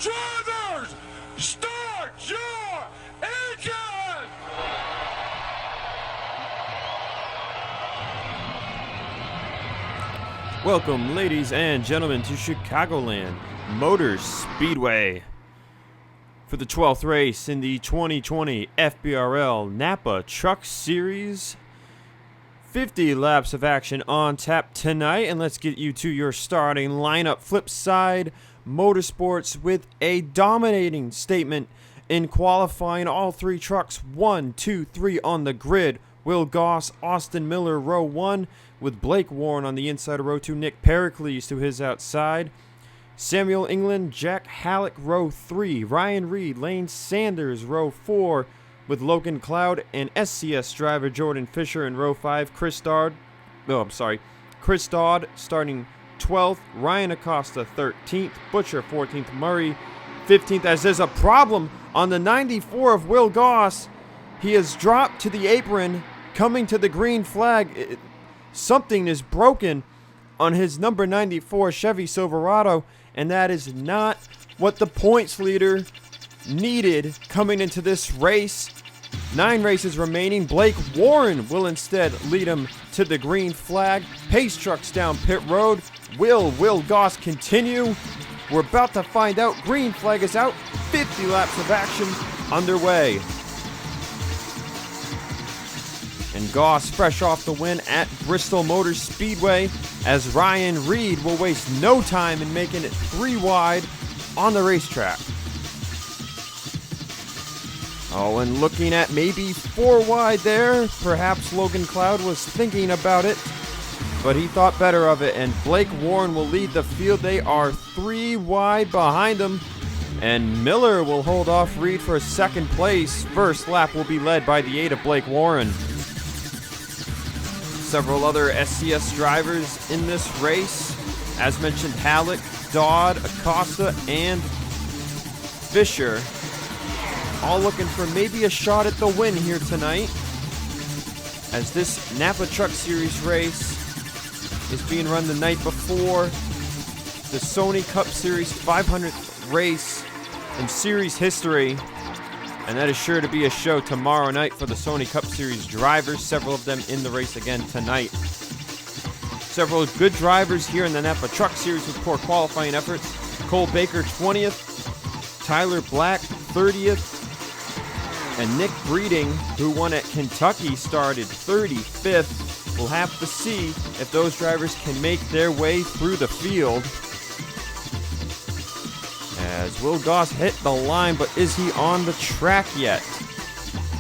Drivers, start your engine! Welcome, ladies and gentlemen, to Chicagoland Motor Speedway for the 12th race in the 2020 FBRL Napa Truck Series. 50 laps of action on tap tonight, and let's get you to your starting lineup. Flipside Motorsports with a dominating statement in qualifying. All three trucks 1, 2, 3 on the grid. Will Goss, Austin Miller, row 1, with Blake Warren on the inside of row 2, Nick Pericles to his outside. Samuel England, Jack Halleck, row 3, Ryan Reed, Lane Sanders, row 4, with Logan Cloud and SCS driver Jordan Fisher in row 5. Chris Dodd starting 12th, Ryan Acosta 13th, Butcher 14th, Murray 15th. As there's a problem on the 94 of Will Goss, he has dropped to the apron, coming to the green flag. Something is broken on his number 94 Chevy Silverado, and that is not what the points leader needed coming into this race. 9 races remaining. Blake Warren will instead lead him to the green flag. Pace trucks down pit road. Will Goss continue? We're about to find out. Green flag is out. 50 laps of action underway. And Goss fresh off the win at Bristol Motor Speedway, as Ryan Reed will waste no time in making it 3 wide on the racetrack. Oh, and looking at maybe 4 wide there. Perhaps Logan Cloud was thinking about it, but he thought better of it, and Blake Warren will lead the field. They are 3 wide behind him, and Miller will hold off Reed for a second place. First lap will be led by the 8 of Blake Warren. Several other SCS drivers in this race. As mentioned, Halleck, Dodd, Acosta, and Fisher, all looking for maybe a shot at the win here tonight, as this Napa Truck Series race is being run the night before the Sony Cup Series 500th race in series history. And that is sure to be a show tomorrow night for the Sony Cup Series drivers, several of them in the race again tonight. Several good drivers here in the Napa Truck Series with poor qualifying efforts. Cole Baker 20th, Tyler Black 30th, and Nick Breeding, who won at Kentucky, started 35th. We'll have to see if those drivers can make their way through the field. As Will Goss hit the line, but is he on the track yet?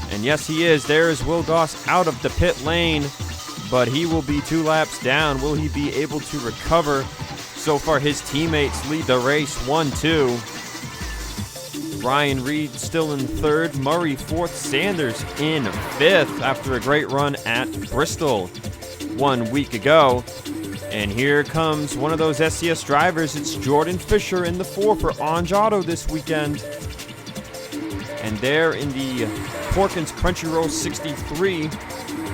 And yes, he is. There is Will Goss out of the pit lane, but he will be 2 laps down. Will he be able to recover? So far, his teammates lead the race 1-2. Ryan Reed still in 3rd, Murray 4th, Sanders in 5th after a great run at Bristol 1 week ago. And here comes one of those SCS drivers. It's Jordan Fisher in the 4 for Onge Auto this weekend. And there in the Porkins Crunchyroll 63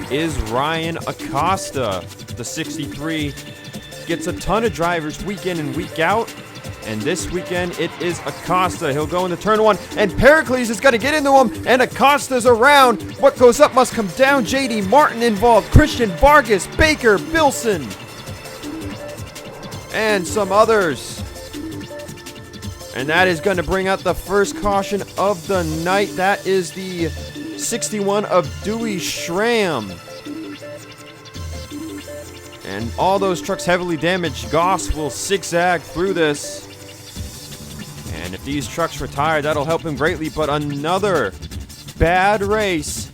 is Ryan Acosta. The 63 gets a ton of drivers week in and week out. And this weekend it is Acosta. He'll go into turn 1, and Pericles is going to get into him, and Acosta's around. What goes up must come down. J.D. Martin involved, Christian Vargas, Baker, Bilson, and some others. And that is going to bring out the first caution of the night. That is the 61 of Dewey Schramm. And all those trucks heavily damaged. Goss will zigzag through this. And if these trucks retire, that'll help him greatly. But another bad race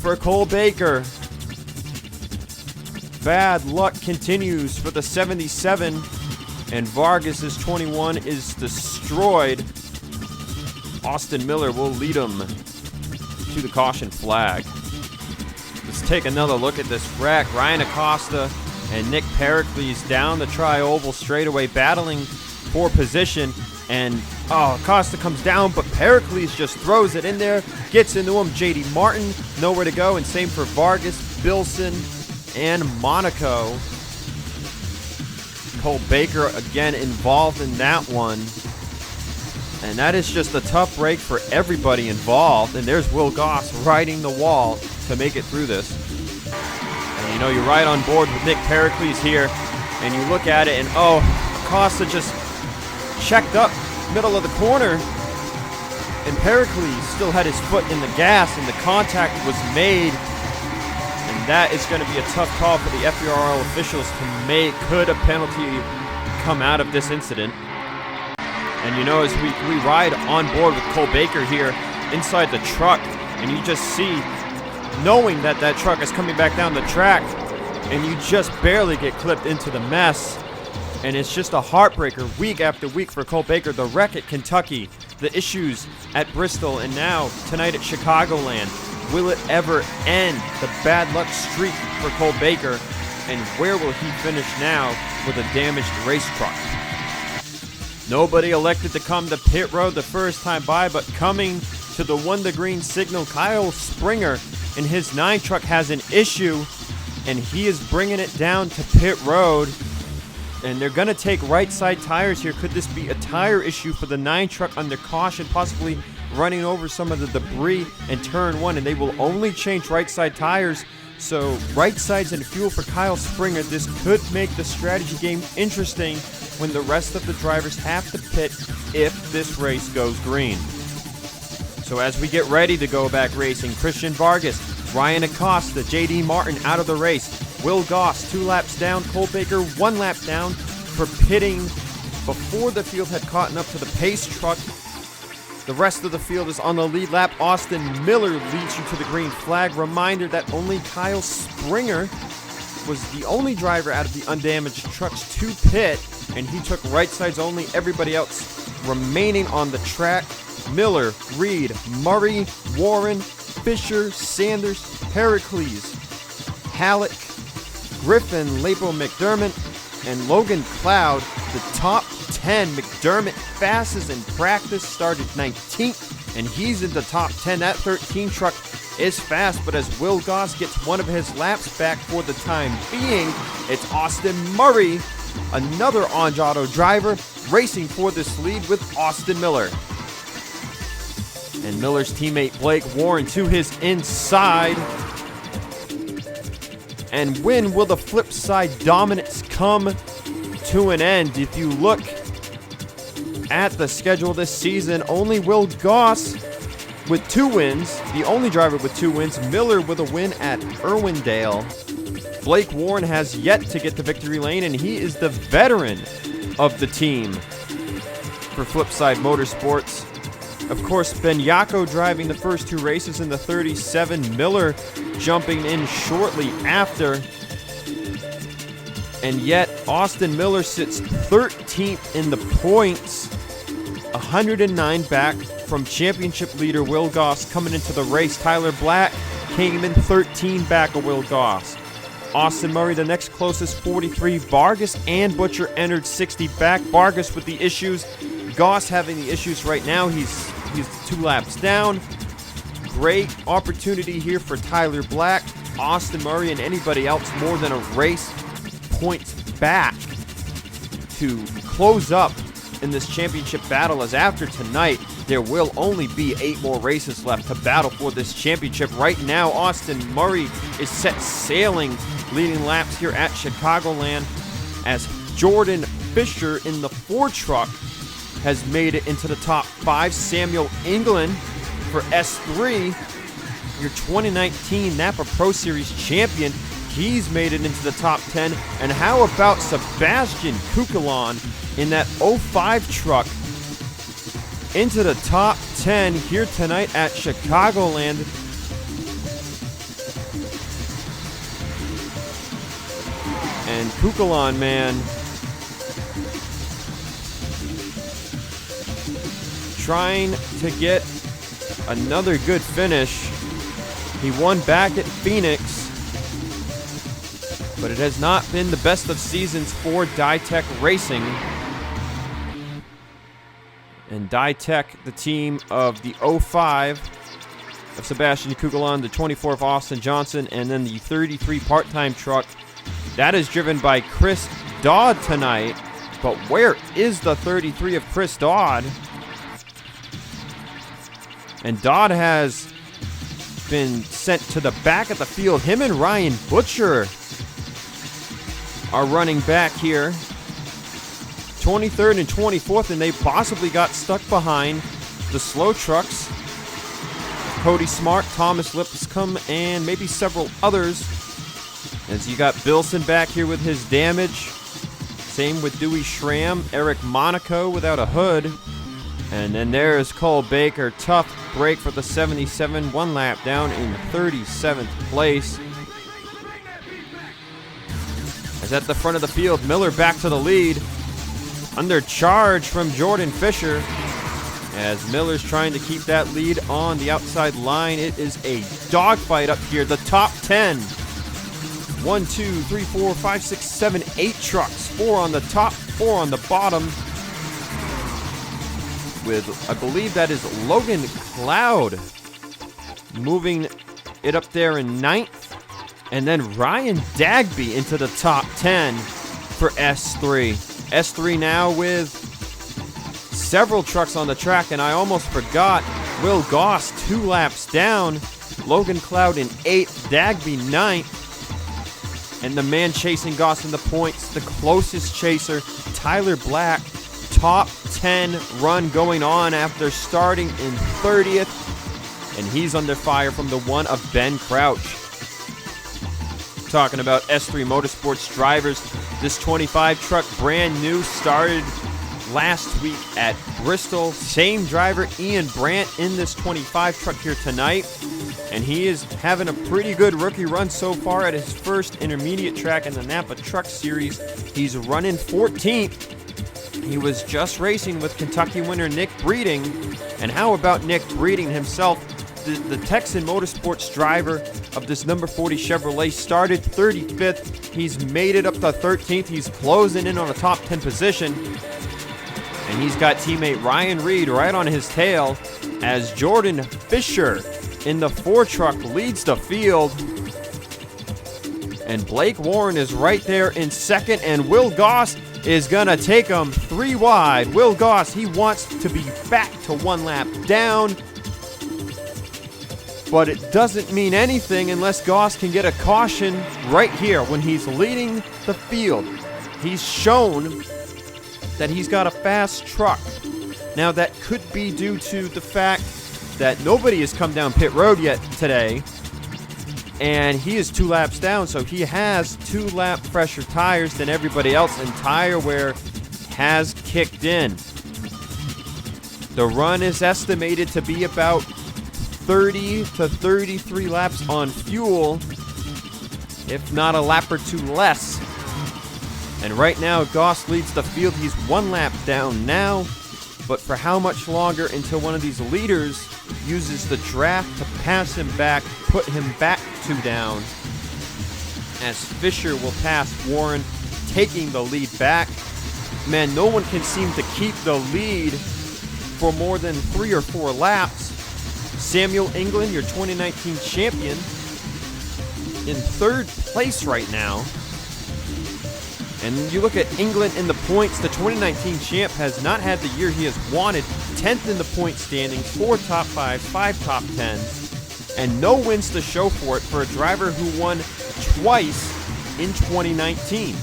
for Cole Baker. Bad luck continues for the 77. And Vargas's 21 is destroyed. Austin Miller will lead him to the caution flag. Let's take another look at this wreck. Ryan Acosta and Nick Pericles down the tri-oval straightaway, battling for position. And Acosta comes down, but Pericles just throws it in there, gets into him. J.D. Martin nowhere to go, and same for Vargas, Bilson, and Monaco. Cole Baker again involved in that one. And that is just a tough break for everybody involved. And there's Will Goss riding the wall to make it through this. And you know, you're right on board with Nick Pericles here. And you look at it and, oh, Acosta just checked up middle of the corner. And Pericles still had his foot in the gas and the contact was made. And that is going to be a tough call for the FBRL officials to make. Could a penalty come out of this incident? And you know, as we ride on board with Cole Baker here inside the truck, and you just see, knowing that that truck is coming back down the track, and you just barely get clipped into the mess. And it's just a heartbreaker week after week for Cole Baker. The wreck at Kentucky, the issues at Bristol, and now tonight at Chicagoland. Will it ever end the bad luck streak for Cole Baker? And where will he finish now with a damaged race truck? Nobody elected to come to pit road the first time by, but coming to the one, the green signal, Kyle Springer in his 9 truck has an issue, and he is bringing it down to pit road. And they're going to take right side tires here. Could this be a tire issue for the 9 truck under caution, possibly running over some of the debris in turn 1, and they will only change right side tires. So right sides and fuel for Kyle Springer. This could make the strategy game interesting when the rest of the drivers have to pit if this race goes green. So as we get ready to go back racing, Christian Vargas, Ryan Acosta, J.D. Martin out of the race. Will Goss 2 laps down, Cole Baker 1 lap down for pitting before the field had caught up to the pace truck. The rest of the field is on the lead lap. Austin Miller leads you to the green flag. Reminder that only Kyle Springer was the only driver out of the undamaged trucks to pit, and he took right sides only. Everybody else remaining on the track. Miller, Reed, Murray, Warren, Fisher, Sanders, Pericles, Halleck, Griffin, Lapo, McDermott, and Logan Cloud. The top 10. McDermott fastest in practice, started 19th, and he's in the top 10. That 13 truck is fast, but as Will Goss gets one of his laps back for the time being, it's Austin Murray, another Onge Auto driver, racing for this lead with Austin Miller. And Miller's teammate Blake Warren to his inside. And when will the flip side dominance come to an end? If you look at the schedule this season, only Will Goss with 2 wins, the only driver with 2 wins. Miller with a win at Irwindale. Blake Warren has yet to get to victory lane, and he is the veteran of the team for Flipside Motorsports. Of course, Ben Yako driving the first 2 races in the 37. Miller jumping in shortly after. And yet, Austin Miller sits 13th in the points. 109 back from championship leader Will Goss coming into the race. Tyler Black came in 13 back of Will Goss. Austin Murray, the next closest, 43. Vargas and Butcher entered 60 back. Vargas with the issues. Goss having the issues right now. He's 2 laps down. Great opportunity here for Tyler Black, Austin Murray, and anybody else more than a race points back to close up in this championship battle, as after tonight there will only be 8 more races left to battle for this championship. Right now, Austin Murray is set sailing, leading laps here at Chicagoland, as Jordan Fisher in the 4 truck has made it into the top 5. Samuel England for S3, your 2019 Napa Pro Series champion. He's made it into the top 10. And how about Sebastian Kukulon in that 05 truck into the top 10 here tonight at Chicagoland. And Kukulon, man, trying to get another good finish. He won back at Phoenix, but it has not been the best of seasons for Ditech Racing. And Ditech, the team of the 05 of Sebastian Kukulon, the 24 of Austin Johnson, and then the 33 part-time truck. That is driven by Chris Dodd tonight. But where is the 33 of Chris Dodd? And Dodd has been sent to the back of the field. Him and Ryan Butcher are running back here. 23rd and 24th, and they possibly got stuck behind the slow trucks. Cody Smart, Thomas Lipscomb, and maybe several others. As you got Bilson back here with his damage. Same with Dewey Schramm, Eric Monaco without a hood. And then there's Cole Baker. Tough break for the 77. One lap down in 37th place. As at the front of the field, Miller back to the lead. Under charge from Jordan Fisher. As Miller's trying to keep that lead on the outside line. It is a dogfight up here. The top 10. 1, 2, 3, 4, 5, 6, 7, 8 trucks. 4 on the top, 4 on the bottom. With, I believe that is Logan Cloud moving it up there in 9th. And then Ryan Dagby into the top 10 for S3. S3 now with several trucks on the track, and I almost forgot Will Goss 2 laps down. Logan Cloud in 8th, Dagby 9th. And the man chasing Goss in the points, the closest chaser, Tyler Black. Top 10 run going on after starting in 30th. And he's under fire from the one of Ben Crouch. Talking about S3 Motorsports drivers, this 25 truck brand new, started last week at Bristol. Same driver, Ian Brandt, in this 25 truck here tonight. And he is having a pretty good rookie run so far at his first intermediate track in the Napa Truck Series. He's running 14th. He was just racing with Kentucky winner Nick Breeding. And how about Nick Breeding himself? The Texan Motorsports driver of this number 40 Chevrolet started 35th. He's made it up to 13th. He's closing in on a top 10 position. And he's got teammate Ryan Reed right on his tail as Jordan Fisher in the 4 truck leads the field. And Blake Warren is right there in second, and Will Goss is going to take him 3 wide. Will Goss, he wants to be back to 1 lap down. But it doesn't mean anything unless Goss can get a caution right here when he's leading the field. He's shown that he's got a fast truck. Now that could be due to the fact that nobody has come down pit road yet today. And he is 2 laps down, so he has 2 lap fresher tires than everybody else, and tire wear has kicked in. The run is estimated to be about 30 to 33 laps on fuel, if not a lap or 2 less. And right now, Goss leads the field. He's 1 lap down now, but for how much longer until one of these leaders uses the draft to pass him back, put him back 2 down, as Fisher will pass Warren, taking the lead back. Man, no one can seem to keep the lead for more than 3 or 4 laps. Samuel England, your 2019 champion, in 3rd place right now. And you look at England in the points, the 2019 champ has not had the year he has wanted. 10th in the point standings, 4 top 5s, 5 top 10s, and no wins to show for it for a driver who won twice in 2019.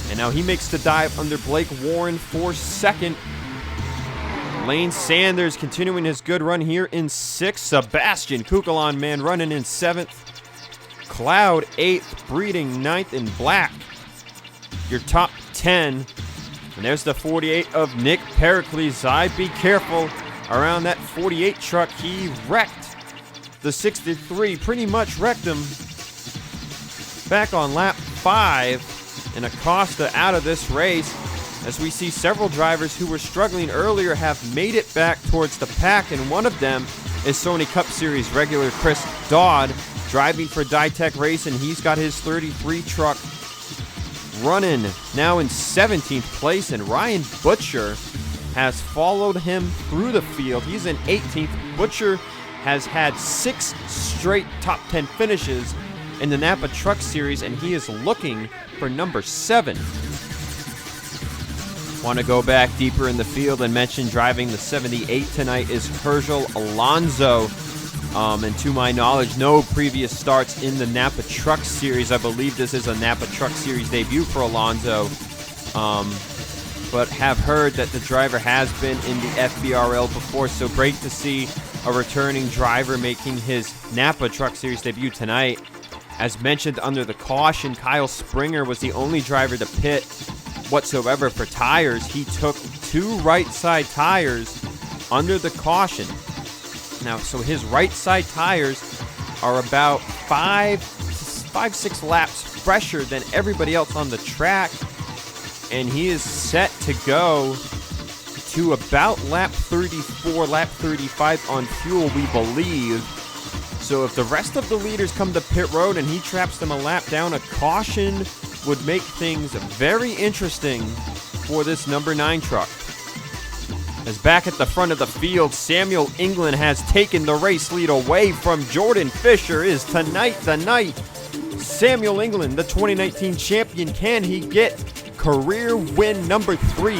And now he makes the dive under Blake Warren for 2nd. Lane Sanders continuing his good run here in 6th. Sebastian Kukulon, man, running in 7th. Cloud 8th, Breeding 9th, and Black your top 10. And there's the 48 of Nick Pericles. I'd be careful around that 48 truck. He wrecked the 63, pretty much wrecked him back on lap 5. And Acosta out of this race, as we see several drivers who were struggling earlier have made it back towards the pack, and one of them is Sony Cup Series regular Chris Dodd, driving for Ditech Race, and he's got his 33 truck running now in 17th place, and Ryan Butcher has followed him through the field. He's in 18th. Butcher has had 6 straight top 10 finishes in the Napa Truck Series, and he is looking for number 7. Want to go back deeper in the field and mention driving the 78 tonight is Herschel Alonso. And to my knowledge, no previous starts in the Napa Truck Series. I believe this is a Napa Truck Series debut for Alonso. But have heard that the driver has been in the FBRL before, so great to see a returning driver making his Napa Truck Series debut tonight. As mentioned under the caution, Kyle Springer was the only driver to pit whatsoever for tires. He took 2 right side tires under the caution. Now, so his right side tires are about 5-6 laps fresher than everybody else on the track, and he is set to go to about lap 34, lap 35 on fuel, we believe. So if the rest of the leaders come to pit road and he traps them a lap down, a caution would make things very interesting for this number 9 truck. As back at the front of the field, Samuel England has taken the race lead away from Jordan Fisher. Is tonight the night? Samuel England, the 2019 champion, can he get career win number 3?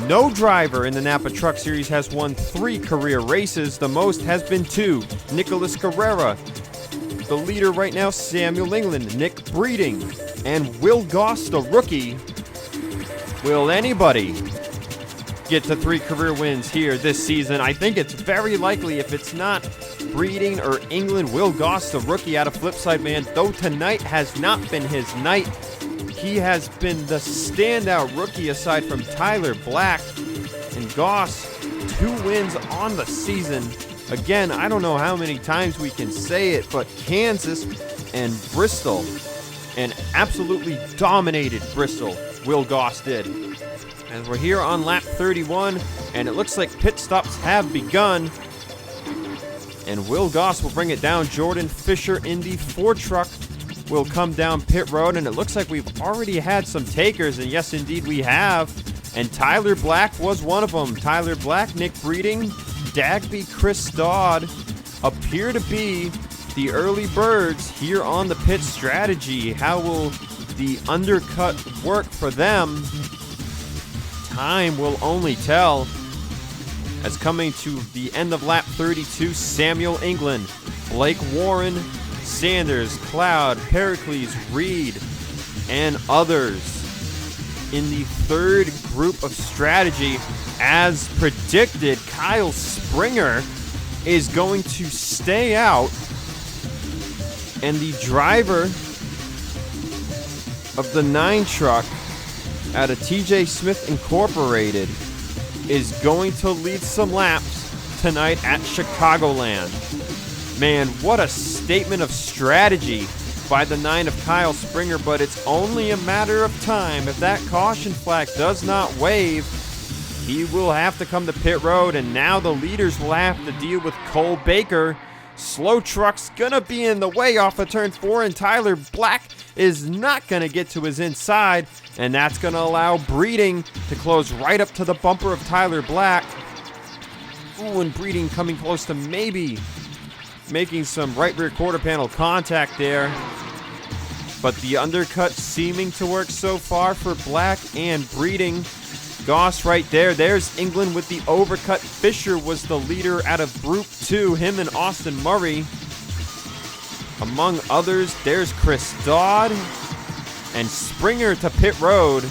No driver in the Napa Truck Series has won 3 career races. The most has been 2. Nicholas Carrera. The leader right now, Samuel England, Nick Breeding, and Will Goss, the rookie. Will anybody get to 3 career wins here this season? I think it's very likely. If it's not Breeding or England, Will Goss, the rookie out of Flipside Man, though tonight has not been his night. He has been the standout rookie aside from Tyler Black. And Goss, 2 wins on the season. Again, I don't know how many times we can say it, but Kansas and Bristol, and absolutely dominated Bristol, Will Goss did. As we're here on lap 31, and it looks like pit stops have begun. And Will Goss will bring it down. Jordan Fisher in the 4 truck will come down pit road, and it looks like we've already had some takers, and yes, indeed we have. And Tyler Black was one of them. Tyler Black, Nick Breeding, Dagby, Chris Dodd appear to be the early birds here on the pit strategy. How will the undercut work for them? Time will only tell. As coming to the end of lap 32, Samuel England, Blake Warren, Sanders, Cloud, Pericles, Reed, and others in the 3rd group of strategy. As predicted, Kyle Springer is going to stay out, and the driver of the 9 truck out of TJ Smith Incorporated is going to lead some laps tonight at Chicagoland. Man, what a statement of strategy by the 9 of Kyle Springer, but it's only a matter of time. If that caution flag does not wave, he will have to come to pit road, and now the leaders will have to deal with Cole Baker. Slow truck's gonna be in the way off of turn 4, and Tyler Black is not gonna get to his inside, and that's gonna allow Breeding to close right up to the bumper of Tyler Black. Ooh, and Breeding coming close to maybe making some right rear quarter panel contact there. But the undercut seeming to work so far for Black and Breeding. Goss right there. There's England with the overcut. Fisher was the leader out of Group 2. Him and Austin Murray. Among others, there's Chris Dodd. And Springer to pit road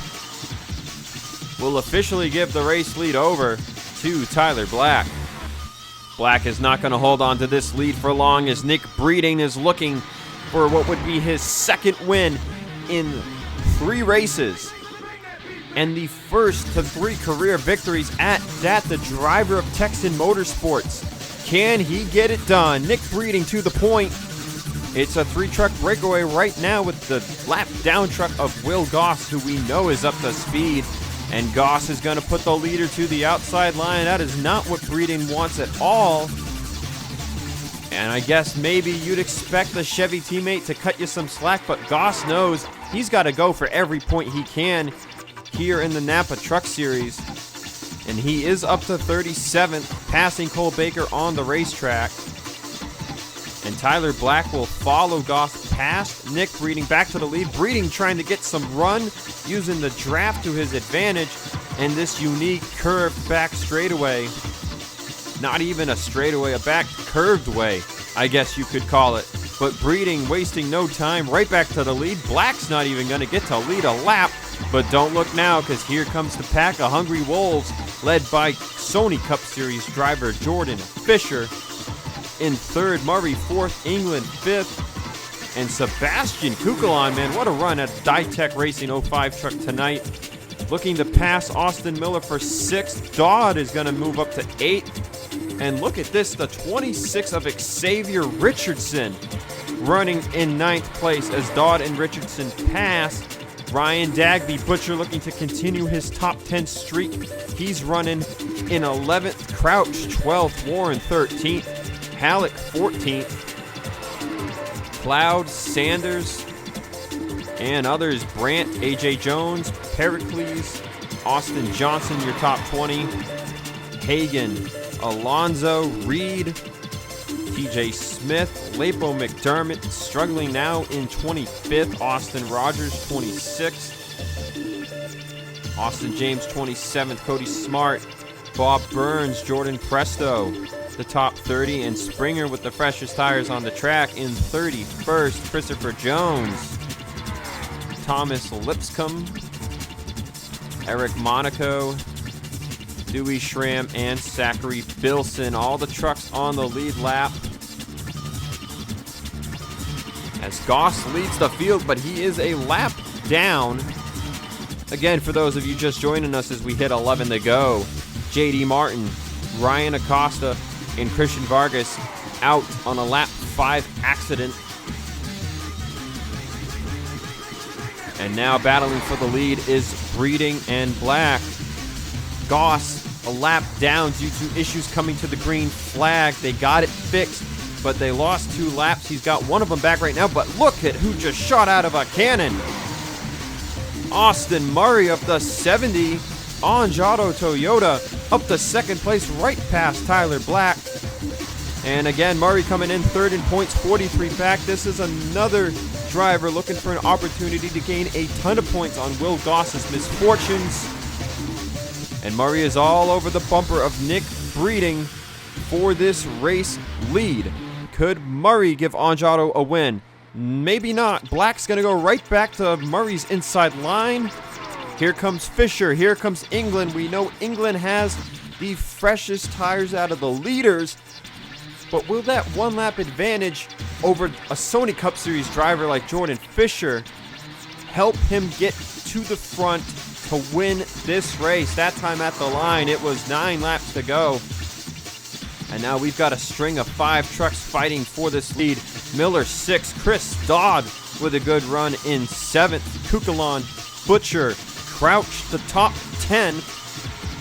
will officially give the race lead over to Tyler Black. Black is not going to hold on to this lead for long, as Nick Breeding is looking for what would be his 2nd win in 3 races, and the first to 3 career victories at that. The driver of Texan Motorsports. Can he get it done? Nick Breeding to the point. It's a 3-truck breakaway right now with the lap down truck of Will Goss, who we know is up to speed. And Goss is going to put the leader to the outside line. That is not what Breeding wants at all. And I guess maybe you'd expect the Chevy teammate to cut you some slack, but Goss knows he's got to go for every point he can here in the Napa Truck Series. And he is up to 37th, passing Cole Baker on the racetrack. And Tyler Black will follow Goss past Nick Breeding back to the lead. Breeding trying to get some run, using the draft to his advantage. and this unique curved back straightaway. Not even a straightaway, a back curved way, I guess you could call it. But Breeding wasting no time, right back to the lead. Black's not even going to get to lead a lap. But don't look now, because here comes the pack of Hungry Wolves, led by Sony Cup Series driver Jordan Fisher. In third, Murray fourth, England fifth. And Sebastian Kukulon, man, what a run at Ditech Racing 05 truck tonight. Looking to pass Austin Miller for sixth. Dodd is going to move up to eighth. And look at this, the 26 of Xavier Richardson running in ninth place as Dodd and Richardson pass. Ryan Dagby, Butcher looking to continue his top 10 streak. He's running in 11th. Crouch 12th. Warren 13th. Halleck 14th. Cloud, Sanders, and others. Brandt, AJ Jones, Pericles, Austin Johnson, your top 20. Hagan, Alonzo, Reed, TJ Smith, Lapo McDermott, struggling now in 25th. Austin Rogers, 26th. Austin James, 27th. Cody Smart, Bob Burns, Jordan Presto, the top 30. And Springer with the freshest tires on the track in 31st. Christopher Jones, Thomas Lipscomb, Eric Monaco, Dewey Schramm, and Zachary Bilson. All the trucks on the lead lap. As Goss leads the field, but he is a lap down. Again, for those of you just joining us as we hit 11 to go, J.D. Martin, Ryan Acosta, and Christian Vargas out on a lap 5 accident. And now battling for the lead is Breeding and Black. Goss a lap down due to issues coming to the green flag. They got it fixed, but they lost 2 laps. He's got one of them back right now, but look at who just shot out of a cannon. Austin Murray up the 70. Anjato Toyota up to second place, right past Tyler Black. And again, Murray coming in third in points, 43 back. This is another driver looking for an opportunity to gain a ton of points on Will Goss's misfortunes. And Murray is all over the bumper of Nick Breeding for this race lead. Could Murray give Anjato a win? Maybe not. Black's going to go right back to Murray's inside line. Here comes Fisher. Here comes England. We know England has the freshest tires out of the leaders. But will that one lap advantage over a Sony Cup Series driver like Jordan Fisher help him get to the front to win this race? That time at the line, it was 9 laps to go. And now we've got a string of 5 trucks fighting for this lead. Miller 6, Chris Dodd with a good run in 7th. Kukulon, Butcher, Crouch the top 10.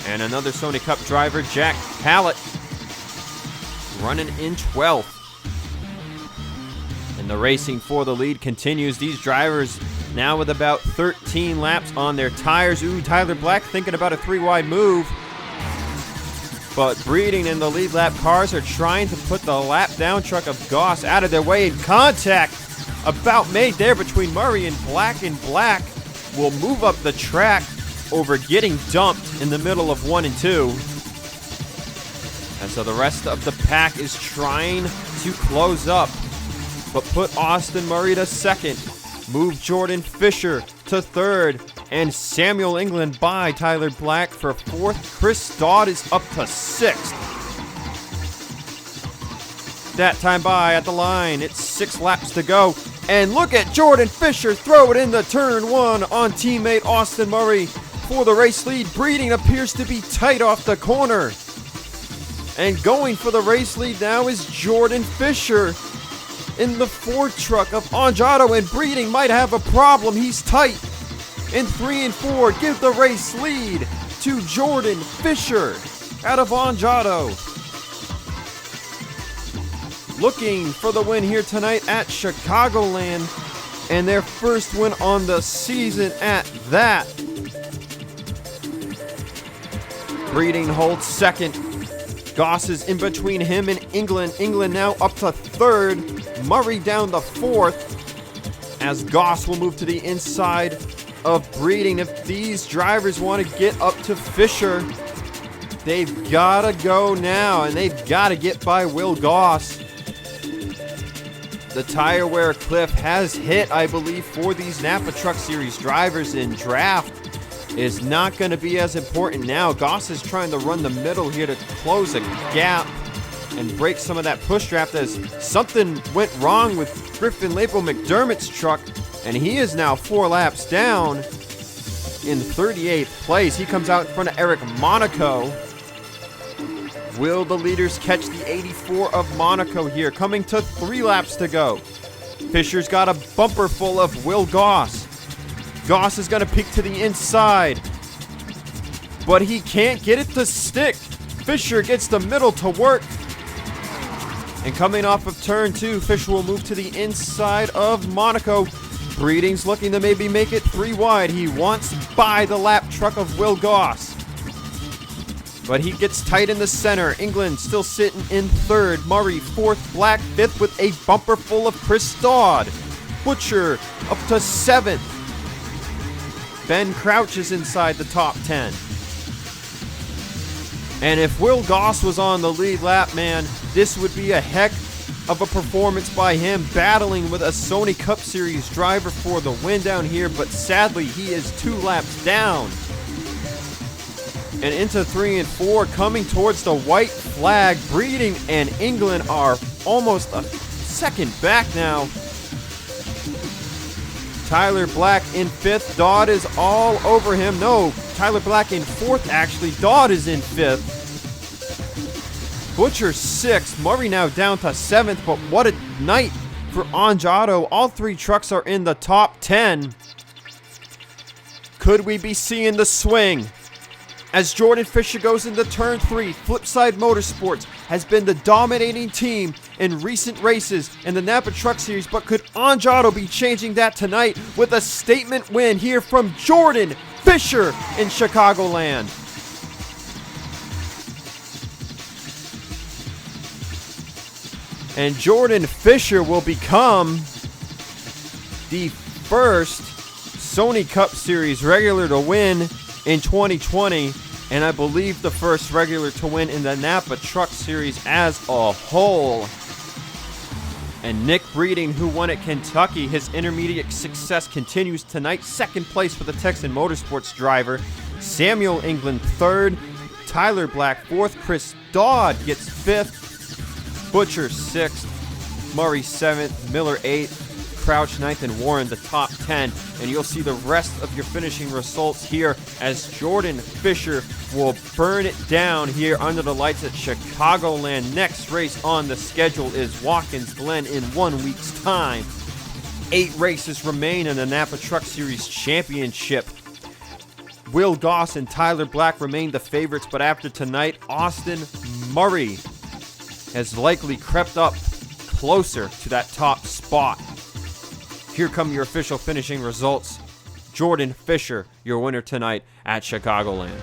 And another Sony Cup driver, Jack Hallett, running in 12th. And the racing for the lead continues. These drivers now with about 13 laps on their tires. Ooh, Tyler Black thinking about a 3-wide move. But Breeding and the lead lap cars are trying to put the lap down truck of Goss out of their way. In contact about made there between Murray and Black. And Black will move up the track over getting dumped in the middle of 1 and 2. And so the rest of the pack is trying to close up, but put Austin Murray to second, move Jordan Fisher to third, and Samuel England by Tyler Black for fourth. Chris Dodd is up to sixth. That time by at the line, it's 6 laps to go. And look at Jordan Fisher throw it in the turn 1 on teammate Austin Murray for the race lead. Breeding appears to be tight off the corner. And going for the race lead now is Jordan Fisher in the Ford truck of Anjato, and Breeding might have a problem. He's tight in 3 and 4. Give the race lead to Jordan Fisher out of Anjato. Looking for the win here tonight at Chicagoland, and their first win on the season at that. Breeding holds second. Goss is in between him and England. England now up to third. Murray down to fourth, as Goss will move to the inside of breeding. If these drivers want to get up to Fisher, they've got to go now, and they've got to get by Will Goss. The tire wear cliff has hit, I believe, for these Napa Truck Series drivers, in draft is not going to be as important now. Goss is trying to run the middle here to close a gap and break some of that push draft, as something went wrong with Griffin Lapo McDermott's truck, and he is now 4 laps down in 38th place. He comes out in front of Eric Monaco. Will the leaders catch the 84 of Monaco here, coming to 3 laps to go? Fisher's got a bumper full of Will Goss. Goss is going to peek to the inside, but he can't get it to stick. Fisher gets the middle to work. And coming off of turn 2, Fisher will move to the inside of Monaco. Breeding's looking to maybe make it 3 wide. He wants by the lap truck of Will Goss, but he gets tight in the center. England still sitting in 3rd. Murray 4th. Black 5th with a bumper full of Chris Dodd. Butcher up to 7th. Ben Crouch is inside the top 10. And if Will Goss was on the lead lap, man, this would be a heck of a performance by him, battling with a Sony Cup Series driver for the win down here, but sadly he is 2 laps down. And into 3 and 4, coming towards the white flag. Breeding and England are almost a second back now. Tyler Black in 5th. Dodd is all over him. No, Tyler Black in 4th, actually. Dodd is in 5th. Butcher 6th. Murray now down to 7th, but what a night for Anjato. All 3 trucks are in the top 10. Could we be seeing the swing? As Jordan Fisher goes into turn 3, Flipside Motorsports has been the dominating team in recent races in the Napa Truck Series, but could Anjato be changing that tonight with a statement win here from Jordan Fisher in Chicagoland? And Jordan Fisher will become the first Sony Cup Series regular to win in 2020, and I believe the first regular to win in the Napa Truck Series as a whole. And Nick Breeding, who won at Kentucky, his intermediate success continues tonight. 2nd place for the Texan Motorsports driver. Samuel England 3rd. Tyler Black 4th. Chris Dodd gets 5th. Butcher 6th. Murray 7th. Miller 8th. Crouch 9th, and Warren the top 10. And you'll see the rest of your finishing results here as Jordan Fisher will burn it down here under the lights at Chicagoland. Next race on the schedule is Watkins Glen in 1 week's time. 8 races remain in the Napa Truck Series Championship. Will Goss and Tyler Black remain the favorites, but after tonight, Austin Murray has likely crept up closer to that top spot. Here come your official finishing results. Jordan Fisher, your winner tonight at Chicagoland.